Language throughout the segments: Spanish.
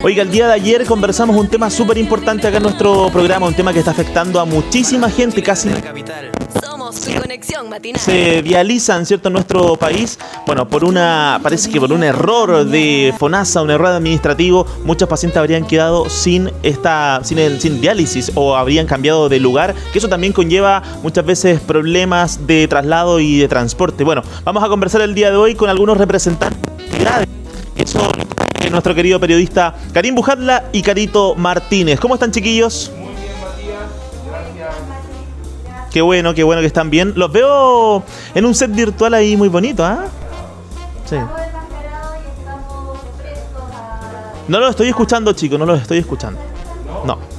Oiga, el día de ayer conversamos un tema súper importante acá en nuestro programa, un tema que está afectando a muchísima gente, casi Somos su conexión matinal. se dializan, ¿cierto?, en nuestro país. Bueno, parece que por un error de FONASA, un error administrativo, muchos pacientes habrían quedado sin diálisis o habrían cambiado de lugar, que eso también conlleva muchas veces problemas de traslado y de transporte. Bueno, vamos a conversar el día de hoy con algunos representantes que son nuestro querido periodista Karim Bujatla y Carito Martínez. ¿Cómo están, chiquillos? Muy bien, Matías. Gracias. Qué bueno que están bien. Los veo en un set virtual ahí muy bonito, ¿ah? Sí. No los estoy escuchando, chicos, no los estoy escuchando. No.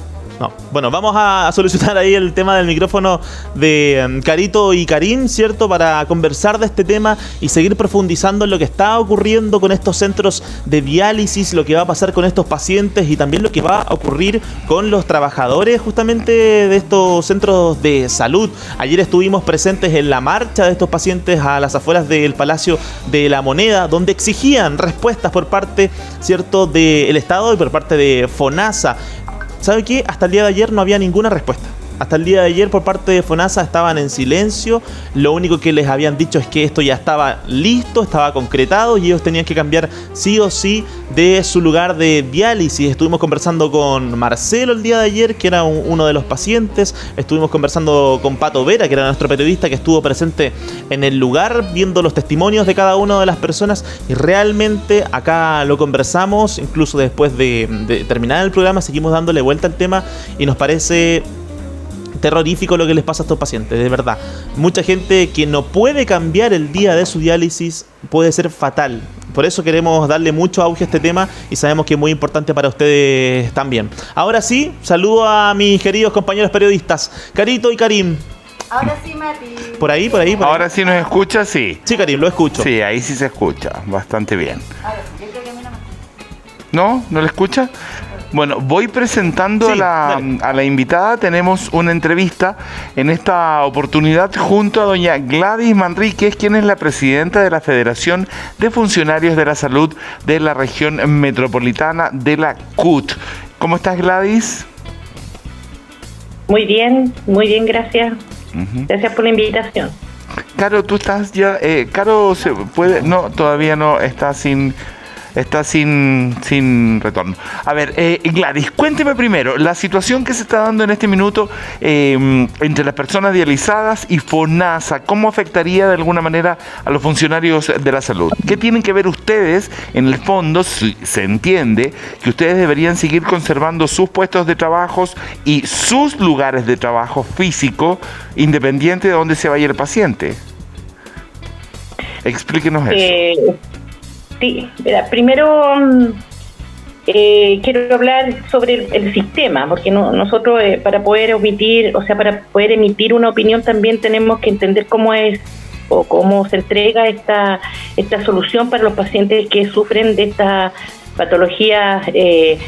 Bueno, vamos a solucionar ahí el tema del micrófono de Carito y Karim, ¿cierto? Para conversar de este tema y seguir profundizando en lo que está ocurriendo con estos centros de diálisis, lo que va a pasar con estos pacientes y también lo que va a ocurrir con los trabajadores justamente de estos centros de salud. Ayer estuvimos presentes en la marcha de estos pacientes a las afueras del Palacio de la Moneda, donde exigían respuestas por parte, ¿cierto?, del Estado y por parte de FONASA. ¿Sabe qué? Hasta el día de ayer no había ninguna respuesta. Hasta el día de ayer por parte de FONASA estaban en silencio. Lo único que les habían dicho es que esto ya estaba listo, estaba concretado y ellos tenían que cambiar sí o sí de su lugar de diálisis. Estuvimos conversando con Marcelo el día de ayer, que era uno de los pacientes. Estuvimos conversando con Pato Vera, que era nuestro periodista que estuvo presente en el lugar, viendo los testimonios de cada una de las personas. Y realmente acá lo conversamos, incluso después de terminar el programa, seguimos dándole vuelta al tema y nos parece terrorífico lo que les pasa a estos pacientes, de verdad. Mucha gente que no puede cambiar el día de su diálisis puede ser fatal. Por eso queremos darle mucho auge a este tema y sabemos que es muy importante para ustedes también. Ahora sí, saludo a mis queridos compañeros periodistas, Carito y Karim. Ahora sí, Mati. Por ahí. Ahora sí nos escucha, sí. Sí, Karim, lo escucho. Sí, ahí sí se escucha, bastante bien. Ahora sí, yo creo que a mí no me... ¿No? ¿No le escucha? Bueno, voy presentando Sí, a la invitada. Tenemos una entrevista en esta oportunidad junto a doña Gladys Manríquez, quien es la presidenta de la Federación de Funcionarios de la Salud de la Región Metropolitana de la CUT. ¿Cómo estás, Gladys? Muy bien, gracias. Gracias por la invitación. Caro, tú estás ya... Caro, ¿se puede? No, todavía no, está sin retorno. A ver, Gladys, cuénteme primero la situación que se está dando en este minuto entre las personas dializadas y FONASA. ¿Cómo afectaría de alguna manera a los funcionarios de la salud? ¿Qué tienen que ver ustedes? En el fondo, se entiende que ustedes deberían seguir conservando sus puestos de trabajo y sus lugares de trabajo físico, independiente de dónde se vaya el paciente. Explíquenos eso. Sí, mira, primero quiero hablar sobre el sistema, porque nosotros para poder emitir una opinión también tenemos que entender cómo es o cómo se entrega esta solución para los pacientes que sufren de estas patologías que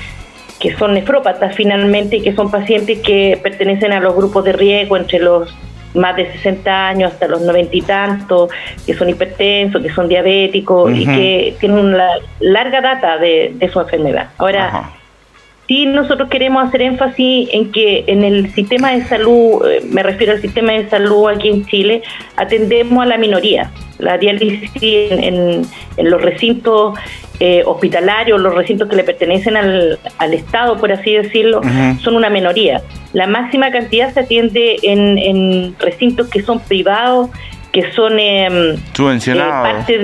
son nefrópatas finalmente, y que son pacientes que pertenecen a los grupos de riesgo entre los más de 60 años hasta los 90 y tantos, que son hipertensos, que son diabéticos y que tienen una larga data de su enfermedad. Ahora, sí, nosotros queremos hacer énfasis en que en el sistema de salud, me refiero al sistema de salud aquí en Chile, atendemos a la minoría. La diálisis en los recintos hospitalarios, los recintos que le pertenecen al Estado, por así decirlo, son una minoría. La máxima cantidad se atiende en recintos que son privados, que son subvencionados. Parte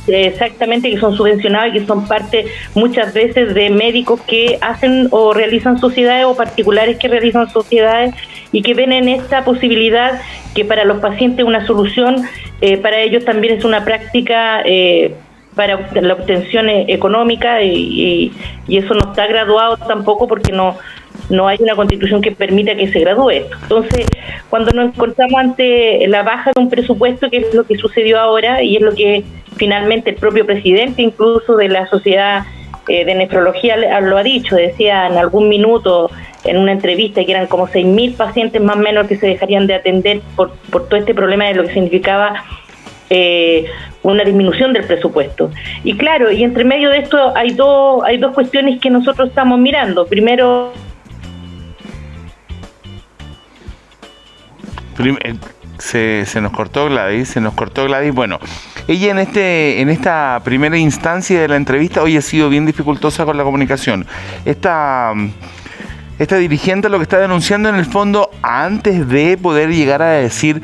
exactamente, que son subvencionados y que son parte muchas veces de médicos que hacen o realizan sociedades o particulares que realizan sociedades y que ven en esta posibilidad que para los pacientes una solución, para ellos también es una práctica para la obtención económica y eso no está graduado tampoco porque no hay una constitución que permita que se gradúe esto. Entonces, cuando nos encontramos ante la baja de un presupuesto, que es lo que sucedió ahora y es lo que finalmente el propio presidente incluso de la Sociedad de Nefrología lo ha dicho, decía en algún minuto en una entrevista que eran como 6.000 pacientes más o menos que se dejarían de atender por todo este problema de lo que significaba una disminución del presupuesto. Y claro, y entre medio de esto hay dos cuestiones que nosotros estamos mirando. Primero, se nos cortó Gladys. Bueno, ella en esta primera instancia de la entrevista hoy ha sido bien dificultosa con la comunicación. Esta dirigente lo que está denunciando en el fondo, antes de poder llegar a decir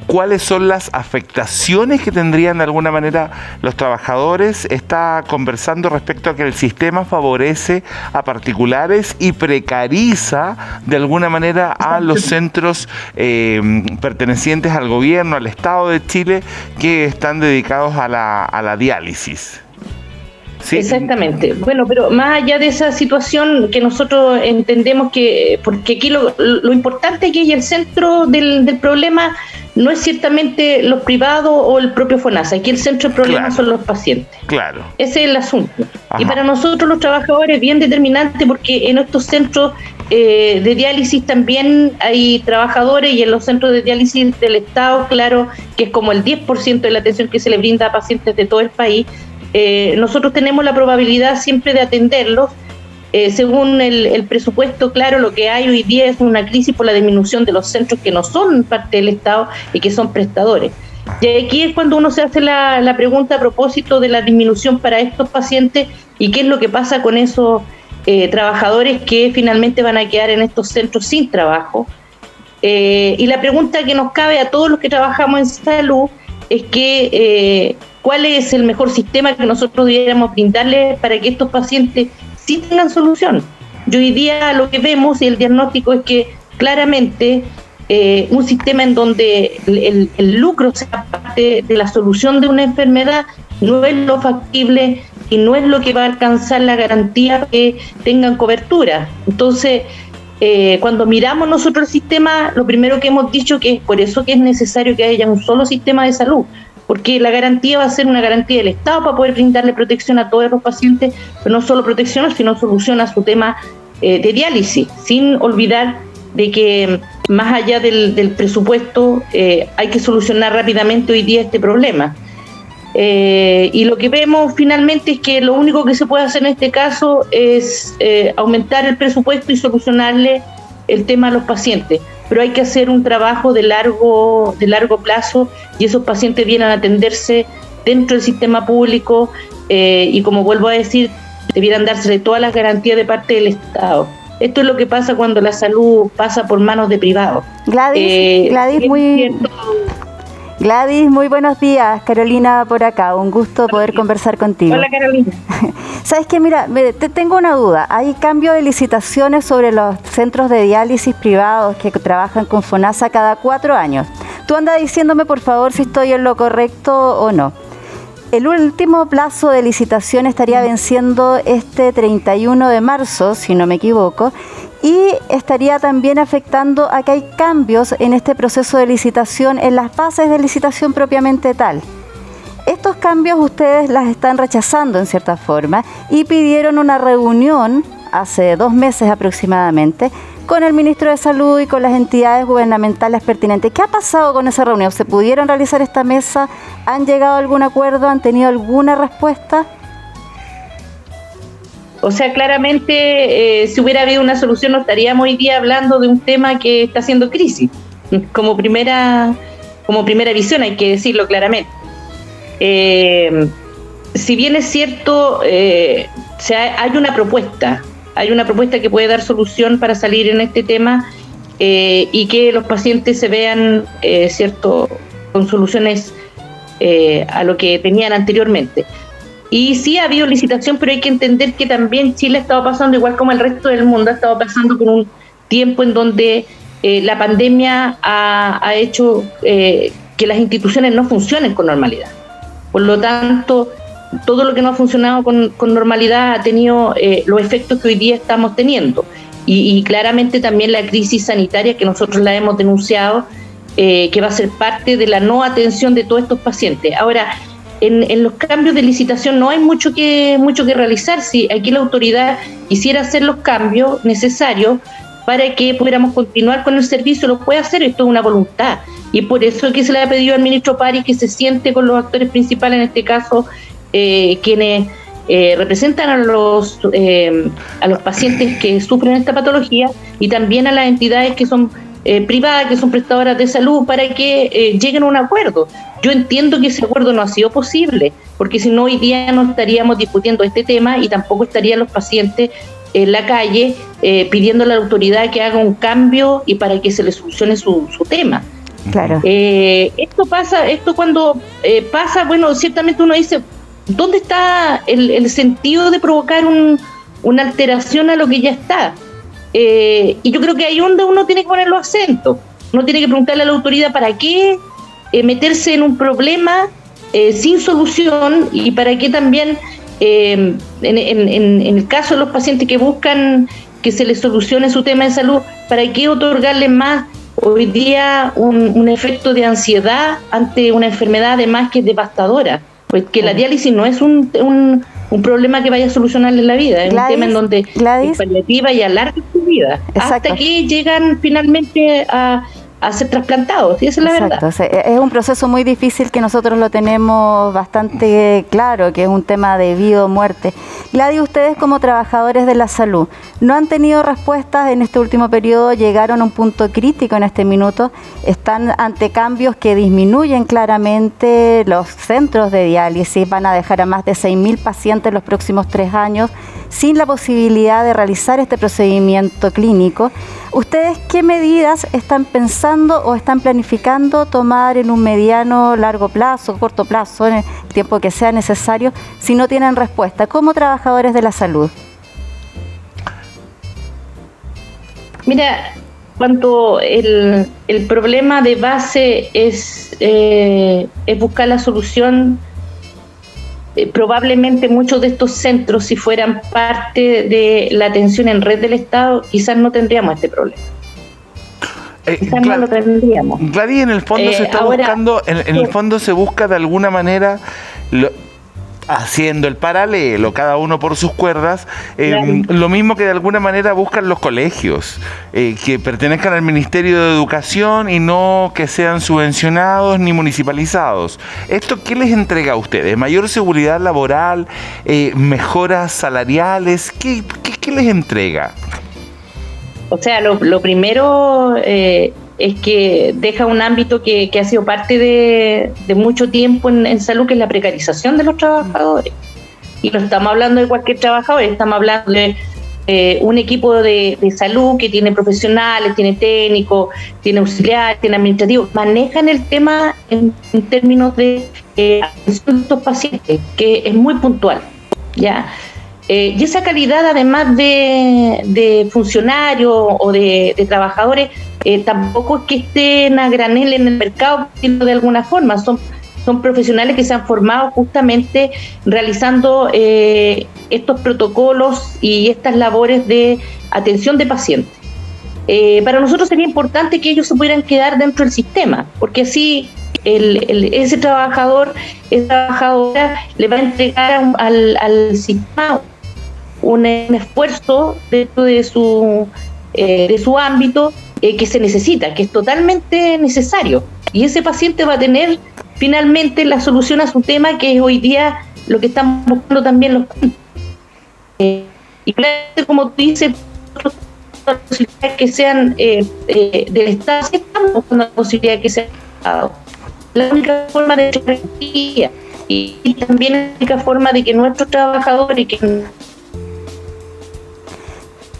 cuáles son las afectaciones que tendrían de alguna manera los trabajadores, está conversando respecto a que el sistema favorece a particulares y precariza de alguna manera a los centros pertenecientes al gobierno, al Estado de Chile, que están dedicados a la diálisis. ¿Sí? Exactamente. Bueno, pero más allá de esa situación que nosotros entendemos que, porque aquí lo importante aquí y el centro del problema no es ciertamente los privados o el propio FONASA, aquí el centro del problema son los pacientes. Claro. Ese es el asunto. Ajá. Y para nosotros los trabajadores es bien determinante porque en estos centros de diálisis también hay trabajadores, y en los centros de diálisis del Estado, claro, que es como el 10% de la atención que se le brinda a pacientes de todo el país. Nosotros tenemos la probabilidad siempre de atenderlos según el presupuesto. Claro, lo que hay hoy día es una crisis por la disminución de los centros que no son parte del Estado y que son prestadores. Y aquí es cuando uno se hace la pregunta a propósito de la disminución para estos pacientes y qué es lo que pasa con esos trabajadores que finalmente van a quedar en estos centros sin trabajo. Y la pregunta que nos cabe a todos los que trabajamos en salud es que ¿cuál es el mejor sistema que nosotros debiéramos brindarles para que estos pacientes sí tengan solución? Y hoy día lo que vemos y el diagnóstico es que claramente un sistema en donde el lucro sea parte de la solución de una enfermedad no es lo factible y no es lo que va a alcanzar la garantía que tengan cobertura. Entonces, cuando miramos nosotros el sistema, lo primero que hemos dicho que es por eso que es necesario que haya un solo sistema de salud, porque la garantía va a ser una garantía del Estado para poder brindarle protección a todos los pacientes, pero no solo protección, sino solución a su tema de diálisis, sin olvidar de que más allá del presupuesto hay que solucionar rápidamente hoy día este problema. Y lo que vemos finalmente es que lo único que se puede hacer en este caso es aumentar el presupuesto y solucionarle el tema a los pacientes, pero hay que hacer un trabajo de largo plazo, y esos pacientes vienen a atenderse dentro del sistema público y, como vuelvo a decir, debieran darse todas las garantías de parte del Estado. Esto es lo que pasa cuando la salud pasa por manos de privados. Gladys, muy buenos días. Carolina por acá, un gusto poder conversar contigo. Hola, Carolina. Sabes que, mira, tengo una duda. Hay cambio de licitaciones sobre los centros de diálisis privados que trabajan con FONASA cada 4 años. Tú anda diciéndome, por favor, si estoy en lo correcto o no. El último plazo de licitación estaría venciendo este 31 de marzo, si no me equivoco, y estaría también afectando a que hay cambios en este proceso de licitación, en las bases de licitación propiamente tal. Estos cambios ustedes las están rechazando en cierta forma y pidieron una reunión hace 2 meses aproximadamente con el ministro de Salud y con las entidades gubernamentales pertinentes. ¿Qué ha pasado con esa reunión? ¿Se pudieron realizar esta mesa? ¿Han llegado a algún acuerdo? ¿Han tenido alguna respuesta? O sea, claramente, si hubiera habido una solución, no estaríamos hoy día hablando de un tema que está haciendo crisis. Como primera visión, hay que decirlo claramente. Si bien es cierto, hay una propuesta que puede dar solución para salir en este tema y que los pacientes se vean, con soluciones a lo que tenían anteriormente. Y sí ha habido licitación, pero hay que entender que también Chile ha estado pasando, igual como el resto del mundo, ha estado pasando por un tiempo en donde la pandemia ha hecho que las instituciones no funcionen con normalidad. Por lo tanto, todo lo que no ha funcionado con normalidad ha tenido los efectos que hoy día estamos teniendo. Y claramente también la crisis sanitaria que nosotros la hemos denunciado, que va a ser parte de la no atención de todos estos pacientes. Ahora, en los cambios de licitación no hay mucho que realizar. Si aquí la autoridad quisiera hacer los cambios necesarios para que pudiéramos continuar con el servicio, lo puede hacer. Esto es una voluntad. y por eso es que se le ha pedido al ministro París que se siente con los actores principales, en este caso quienes representan a los pacientes que sufren esta patología, y también a las entidades que son privadas, que son prestadoras de salud, para que lleguen a un acuerdo. Yo entiendo que ese acuerdo no ha sido posible, porque si no, hoy día no estaríamos discutiendo este tema y tampoco estarían los pacientes en la calle pidiendo a la autoridad que haga un cambio y para que se le solucione su tema. Claro. Esto cuando pasa, bueno, ciertamente uno dice, ¿dónde está el sentido de provocar una alteración a lo que ya está? Y yo creo que ahí es donde uno tiene que poner los acentos. Uno tiene que preguntarle a la autoridad para qué meterse en un problema sin solución, y para qué también, en el caso de los pacientes que buscan que se les solucione su tema de salud, para qué otorgarles más hoy día un efecto de ansiedad ante una enfermedad además que es devastadora. Pues que la diálisis no es un problema que vaya a solucionarle la vida, es un tema en donde es paliativa y alarga su vida. Exacto. Hasta que llegan finalmente a ser trasplantados, y esa es la verdad. Es un proceso muy difícil que nosotros lo tenemos bastante claro, que es un tema de vida o muerte. Gladys, ustedes como trabajadores de la salud, ¿no han tenido respuestas en este último periodo? ¿Llegaron a un punto crítico en este minuto? ¿Están ante cambios que disminuyen claramente los centros de diálisis? ¿Van a dejar a más de 6.000 pacientes los próximos 3 años sin la posibilidad de realizar este procedimiento clínico? ¿Ustedes qué medidas están pensando o están planificando tomar en un mediano, largo plazo, corto plazo, en el tiempo que sea necesario, si no tienen respuesta, como trabajadores de la salud? Mira, cuando el problema de base es buscar la solución, probablemente muchos de estos centros, si fueran parte de la atención en red del Estado, quizás no tendríamos este problema. Quizás no lo tendríamos. Gladys, en el fondo se está buscando, en el fondo se busca de alguna manera, haciendo el paralelo, cada uno por sus cuerdas, lo mismo que de alguna manera buscan los colegios, que pertenezcan al Ministerio de Educación y no que sean subvencionados ni municipalizados. ¿Esto qué les entrega a ustedes? ¿Mayor seguridad laboral? ¿Mejoras salariales? ¿Qué les entrega? O sea, lo primero es que deja un ámbito que ha sido parte de mucho tiempo en salud, que es la precarización de los trabajadores. Y no estamos hablando de cualquier trabajador, estamos hablando de un equipo de salud que tiene profesionales, tiene técnicos, tiene auxiliares, tiene administrativos, manejan el tema en términos de atención de estos pacientes, que es muy puntual, ¿ya? Y esa calidad, además de funcionarios o de trabajadores, tampoco es que estén a granel en el mercado, sino de alguna forma son profesionales que se han formado justamente realizando estos protocolos y estas labores de atención de pacientes. Para nosotros sería importante que ellos se pudieran quedar dentro del sistema, porque así ese trabajador, esa trabajadora le va a entregar al sistema un esfuerzo dentro de su ámbito que se necesita, que es totalmente necesario, y ese paciente va a tener finalmente la solución a su tema, que es hoy día lo que están buscando también los y claro, como tú dices, las posibilidades que sean del Estado, sí estamos buscando la posibilidad que sean del Estado. La única forma de garantía y también la única forma de que nuestros trabajadores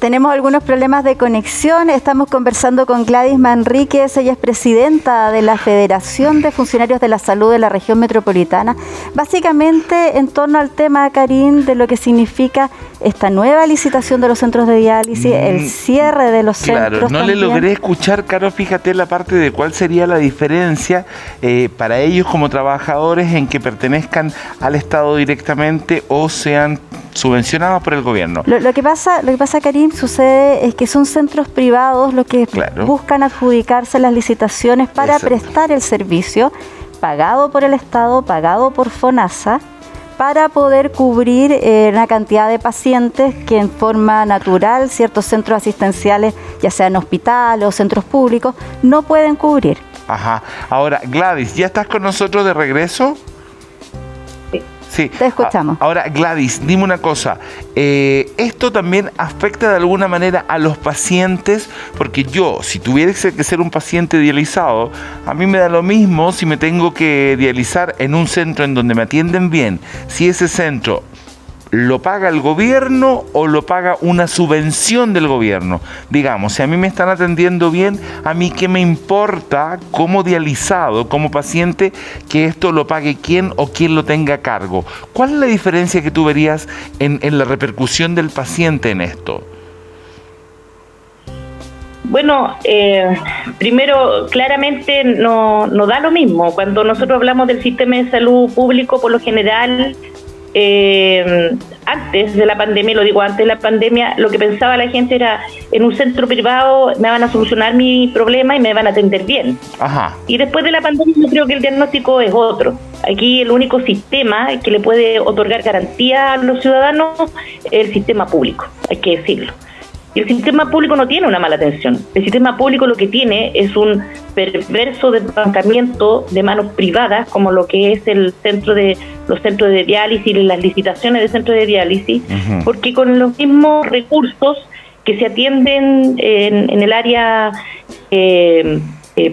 Tenemos algunos problemas de conexión. Estamos conversando con Gladys Manríquez. Ella es presidenta de la Federación de Funcionarios de la Salud de la Región Metropolitana. Básicamente en torno al tema, Karin, de lo que significa esta nueva licitación de los centros de diálisis, el cierre de los centros. Claro, no también. Le logré escuchar, Caro, fíjate la parte de cuál sería la diferencia para ellos como trabajadores en que pertenezcan al Estado directamente o sean subvencionados por el gobierno. Lo que pasa, Karin, sucede es que son centros privados los que buscan adjudicarse las licitaciones para prestar el servicio pagado por el Estado, pagado por FONASA, para poder cubrir una cantidad de pacientes que en forma natural ciertos centros asistenciales, ya sean hospitales o centros públicos, no pueden cubrir. Ajá. Ahora, Gladys, ¿ya estás con nosotros de regreso? Sí. Te escuchamos. Ahora, Gladys, dime una cosa. ¿Esto también afecta de alguna manera a los pacientes? Porque yo, si tuviese que ser un paciente dializado, a mí me da lo mismo si me tengo que dializar en un centro en donde me atienden bien. Si ese centro lo paga el gobierno o lo paga una subvención del gobierno. Digamos, si a mí me están atendiendo bien, a mí qué me importa como dializado, como paciente, que esto lo pague quién o quién lo tenga a cargo. ¿Cuál es la diferencia que tú verías en la repercusión del paciente en esto? Bueno, primero, claramente no da lo mismo. Cuando nosotros hablamos del sistema de salud público, por lo general, antes de la pandemia, lo digo antes de la pandemia, lo que pensaba la gente era, en un centro privado me van a solucionar mi problema y me van a atender bien. Ajá. Y después de la pandemia yo creo que el diagnóstico es otro. Aquí el único sistema que le puede otorgar garantía a los ciudadanos es el sistema público, hay que decirlo. Y el sistema público no tiene una mala atención. El sistema público lo que tiene es un perverso desbancamiento de manos privadas, como lo que es los centros de diálisis y las licitaciones de centros de diálisis, porque con los mismos recursos que se atienden en el área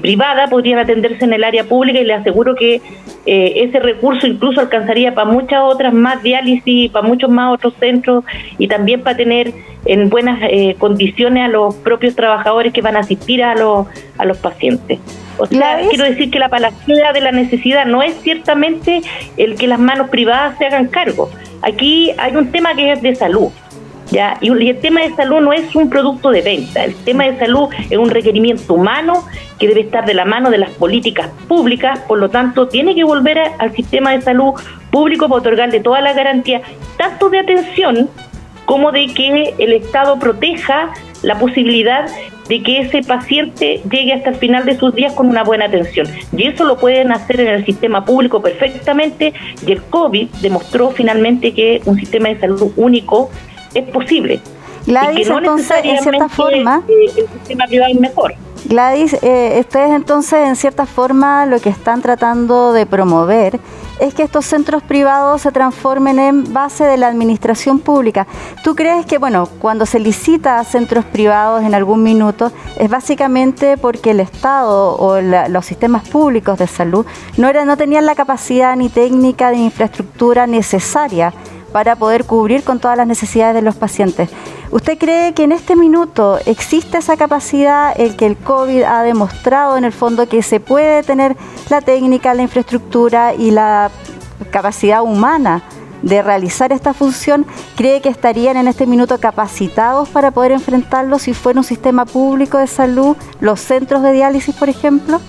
privada podrían atenderse en el área pública, y les aseguro que ese recurso incluso alcanzaría para muchas otras más diálisis, para muchos más otros centros, y también para tener en buenas condiciones a los propios trabajadores que van a asistir a los pacientes. O sea, quiero decir que la panacea de la necesidad no es ciertamente el que las manos privadas se hagan cargo. Aquí hay un tema que es de salud. ¿Ya? Y el tema de salud no es un producto de venta. El tema de salud es un requerimiento humano que debe estar de la mano de las políticas públicas. Por lo tanto, tiene que volver al sistema de salud público para otorgarle todas las garantías, tanto de atención como de que el Estado proteja la posibilidad de que ese paciente llegue hasta el final de sus días con una buena atención. Y eso lo pueden hacer en el sistema público perfectamente, y el COVID demostró finalmente que un sistema de salud único es posible. Gladys, y que no entonces, en cierta forma, el sistema privado es mejor. Gladys, ustedes entonces, en cierta forma, lo que están tratando de promover es que estos centros privados se transformen en base de la administración pública. ¿Tú crees que, bueno, cuando se licita a centros privados en algún minuto, es básicamente porque el Estado o los sistemas públicos de salud no tenían la capacidad ni técnica ni infraestructura necesaria para poder cubrir con todas las necesidades de los pacientes? ¿Usted cree que en este minuto existe esa capacidad, el que el COVID ha demostrado en el fondo que se puede tener la técnica, la infraestructura y la capacidad humana de realizar esta función? ¿Cree que estarían en este minuto capacitados para poder enfrentarlo si fuera un sistema público de salud, los centros de diálisis, por ejemplo?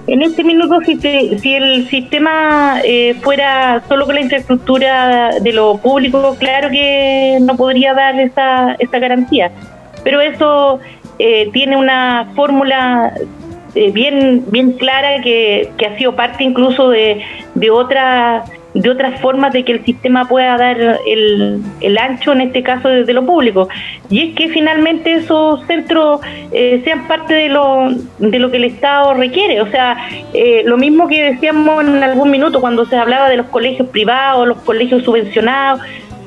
En este minuto, si el sistema fuera solo con la infraestructura de lo público, claro que no podría dar esa garantía. Pero eso tiene una fórmula bien clara que ha sido parte incluso de otras formas de que el sistema pueda dar el ancho, en este caso desde lo público, y es que finalmente esos centros sean parte de lo que el Estado requiere. O sea, lo mismo que decíamos en algún minuto cuando se hablaba de los colegios privados, los colegios subvencionados.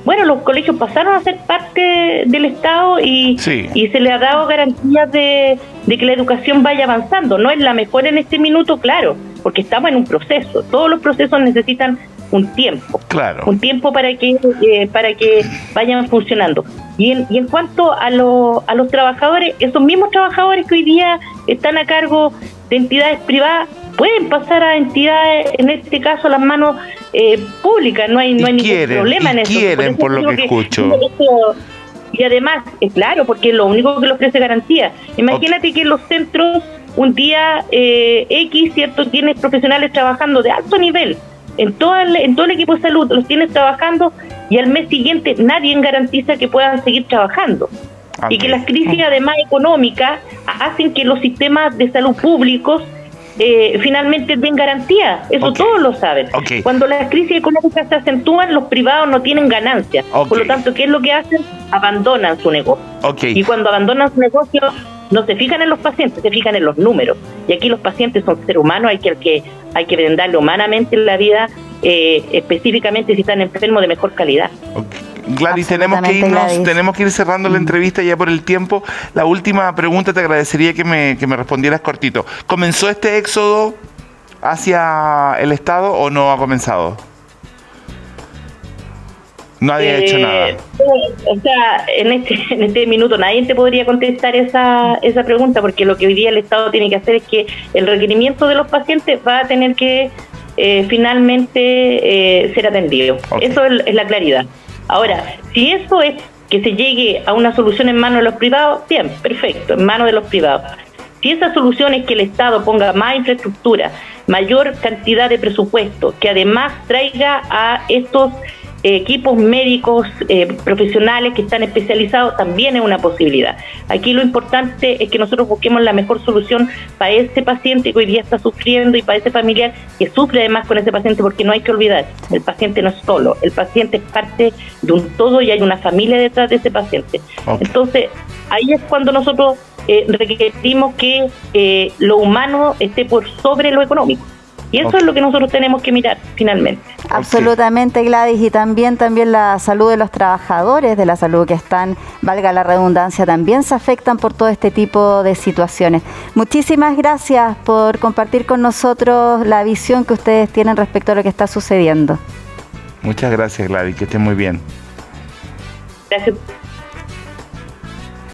Bueno, los colegios pasaron a ser parte del Estado y se le ha dado garantías de que la educación vaya avanzando. No es la mejor en este minuto, claro, porque estamos en un proceso. Todos los procesos necesitan un tiempo, un tiempo para que vayan funcionando. Y en cuanto a los trabajadores, esos mismos trabajadores que hoy día están a cargo de entidades privadas pueden pasar a entidades, en este caso a las manos públicas. No hay ningún problema en eso. Quieren, por lo que escucho. Y además, claro, porque es lo único que le ofrece garantía. Imagínate que en los centros un día X, ¿cierto?, tienes profesionales trabajando de alto nivel. En todo el equipo de salud los tienes trabajando, y al mes siguiente nadie garantiza que puedan seguir trabajando. Y que las crisis además económicas hacen que los sistemas de salud públicos finalmente den garantía. Eso todos lo saben. Cuando las crisis económicas se acentúan, los privados no tienen ganancias. Por lo tanto, ¿qué es lo que hacen? Abandonan su negocio. Y cuando abandonan su negocio, no se fijan en los pacientes, se fijan en los números. Y aquí los pacientes son seres humanos, hay que brindarle humanamente la vida, específicamente si están enfermos, de mejor calidad. Okay. Gladys, tenemos que ir cerrando la entrevista ya por el tiempo. La última pregunta, te agradecería que me respondieras cortito. ¿Comenzó este éxodo hacia el Estado o no ha comenzado? Nadie ha hecho nada. O sea, en este minuto nadie te podría contestar esa pregunta, porque lo que hoy día el Estado tiene que hacer es que el requerimiento de los pacientes va a tener que finalmente ser atendido. Okay. Eso es la claridad. Ahora, si eso es que se llegue a una solución en manos de los privados, bien, perfecto, en manos de los privados. Si esa solución es que el Estado ponga más infraestructura, mayor cantidad de presupuesto, que además traiga a estos equipos médicos profesionales que están especializados, también es una posibilidad. Aquí lo importante es que nosotros busquemos la mejor solución para ese paciente que hoy día está sufriendo y para ese familiar que sufre además con ese paciente, porque no hay que olvidar, el paciente no es solo, el paciente es parte de un todo y hay una familia detrás de ese paciente. Okay. Entonces, ahí es cuando nosotros requerimos que lo humano esté por sobre lo económico. Y eso es lo que nosotros tenemos que mirar finalmente. Absolutamente, Gladys, y también la salud de los trabajadores de la salud que están, valga la redundancia, también se afectan por todo este tipo de situaciones. Muchísimas gracias por compartir con nosotros la visión que ustedes tienen respecto a lo que está sucediendo. Muchas gracias, Gladys, que estén muy bien. Gracias.